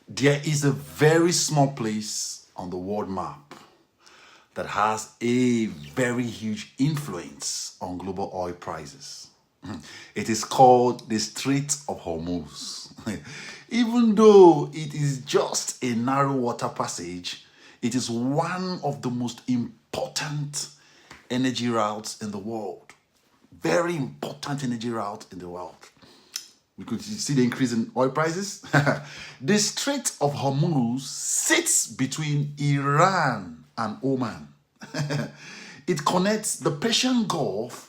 There is a very small place on the world map that has a very huge influence on global oil prices. It is called the Strait of Hormuz. Even though it is just a narrow water passage, it is one of the most important energy routes in the world. Very important energy route in the world. We could see the increase in oil prices. The Strait of Hormuz sits between Iran and Oman. It connects the Persian Gulf,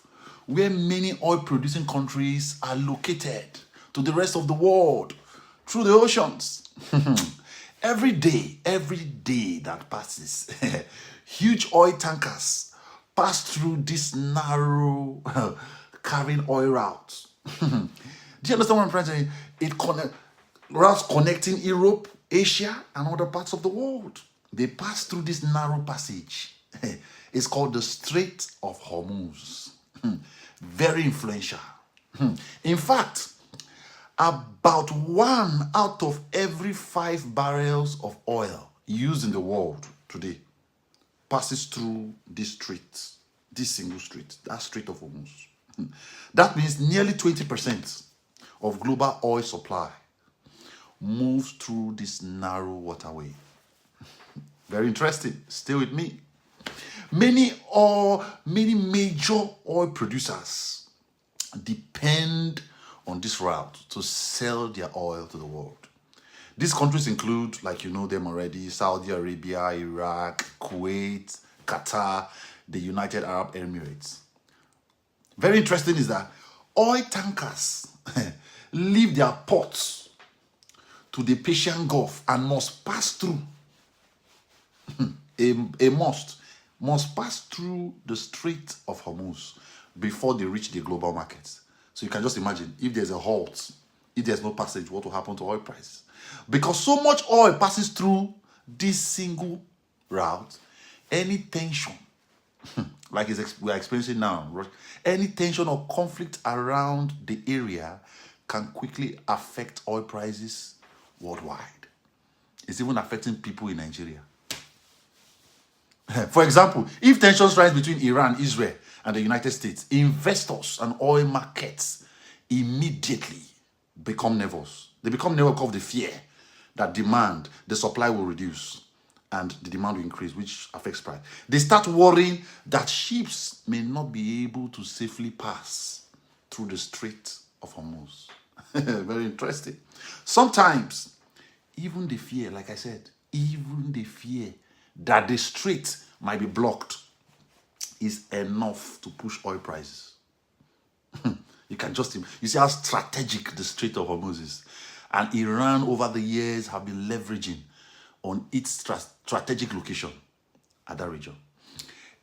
where many oil-producing countries are located, to the rest of the world through the oceans. Every day that passes, huge oil tankers pass through this narrow carrying oil route. Do you understand what I'm trying to say? Routes connecting Europe, Asia, and other parts of the world. They pass through this narrow passage. It's called the Strait of Hormuz. Very influential. In fact, about 1 out of every 5 barrels of oil used in the world today passes through this strait, this single strait, that Strait of Hormuz. That means nearly 20% of global oil supply moves through this narrow waterway. Very interesting. Stay with me. Many major oil producers depend on this route to sell their oil to the world. These countries include, like you know them already, Saudi Arabia, Iraq, Kuwait, Qatar, the United Arab Emirates. Very interesting is that oil tankers leave their ports to the Persian Gulf and must pass through must pass through the Strait of Hormuz before they reach the global markets. So you can just imagine, if there's a halt, if there's no passage, what will happen to oil prices? Because so much oil passes through this single route, any tension, like we are experiencing now, any tension or conflict around the area can quickly affect oil prices worldwide. It's even affecting people in Nigeria. For example, if tensions rise between Iran, Israel, and the United States, investors and oil markets immediately become nervous. They become nervous because of the fear that the supply will reduce and the demand will increase, which affects price. They start worrying that ships may not be able to safely pass through the Strait of Hormuz. Very interesting. Sometimes, even the fear, like I said, even the fear that the strait might be blocked is enough to push oil prices. You see how strategic the Strait of Hormuz is. And Iran over the years have been leveraging on its strategic location at that region.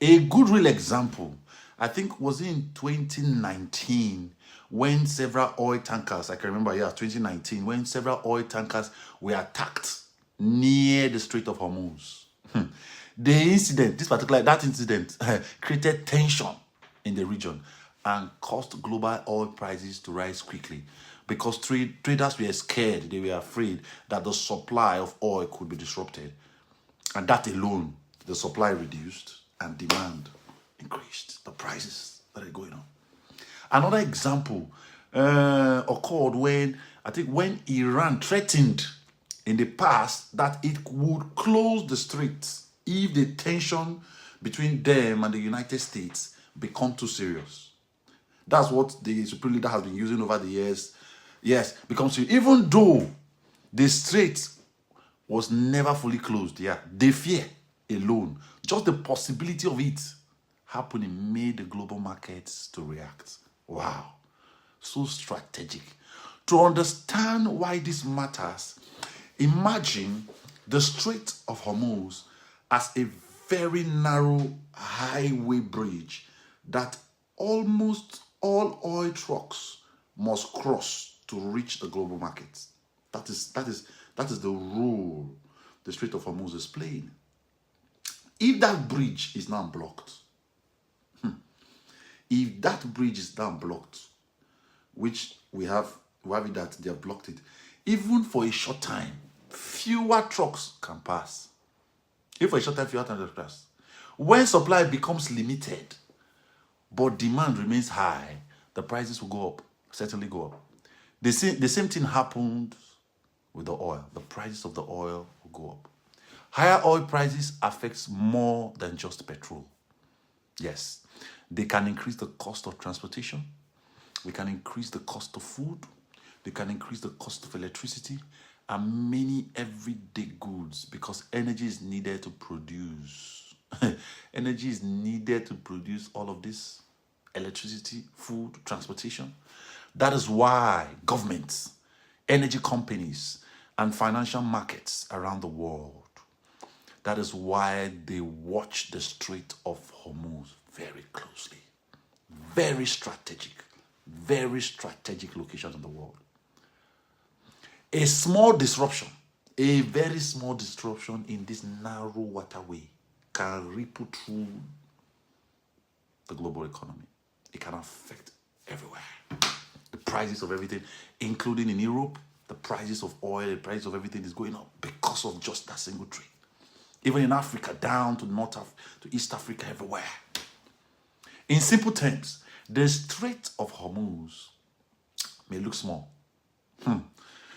A good real example, I think, was in 2019 when several oil tankers, I can remember, 2019, when several oil tankers were attacked near the Strait of Hormuz. That incident created tension in the region and caused global oil prices to rise quickly because traders were scared, they were afraid that the supply of oil could be disrupted. And that alone, the supply reduced and demand increased. The prices that are going on. Another example occurred when Iran threatened in the past that it would close the straits if the tension between them and the United States become too serious. That's what the Supreme Leader has been using over the years. Yes, becomes serious. Even though the strait was never fully closed, the fear alone, just the possibility of it happening made the global markets to react. Wow, so strategic. To understand why this matters, imagine the Strait of Hormuz as a very narrow highway bridge that almost all oil trucks must cross to reach the global markets. That is the role the Strait of Hormuz is playing. If that bridge is now blocked, which we have it that they have blocked it, even for a short time, fewer trucks can pass. If for a short time, fewer trucks can pass. When supply becomes limited, but demand remains high, the prices will go up, certainly go up. The same thing happened with the oil. The prices of the oil will go up. Higher oil prices affects more than just petrol. Yes, they can increase the cost of transportation. They can increase the cost of food. They can increase the cost of electricity and many everyday goods because energy is needed to produce. Energy is needed to produce all of this: electricity, food, transportation. That is why governments, energy companies, and financial markets around the world, that is why they watch the Strait of Hormuz very closely. Very strategic location in the world. A small disruption, a very small disruption in this narrow waterway can ripple through the global economy. It can affect everywhere. The prices of everything, including in Europe, the prices of oil, the price of everything is going up because of just that single trade. Even in Africa, down to to East Africa, everywhere. In simple terms, the Strait of Hormuz may look small.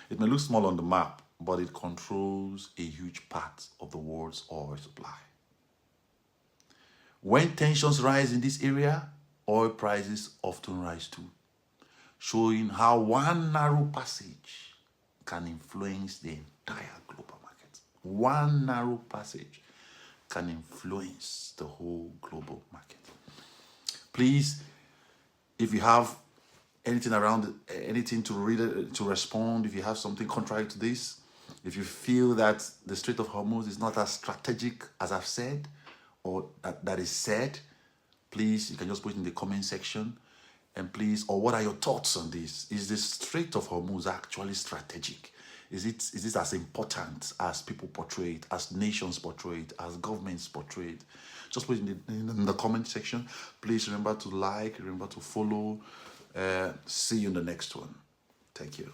It may look small on the map, but it controls a huge part of the world's oil supply. When tensions rise in this area, oil prices often rise too, showing how one narrow passage can influence the entire global market. One narrow passage can influence the whole global market. Please, if you have anything to read, to respond, if you have something contrary to this, if you feel that the Strait of Hormuz is not as strategic as I've said, or that is said, please, you can just put it in the comment section. And please, or what are your thoughts on this? Is the Strait of Hormuz actually strategic? Is it as important as people portray it, as nations portray it, as governments portray it? Just put it in the comment section. Please remember to like, remember to follow. See you in the next one. Thank you.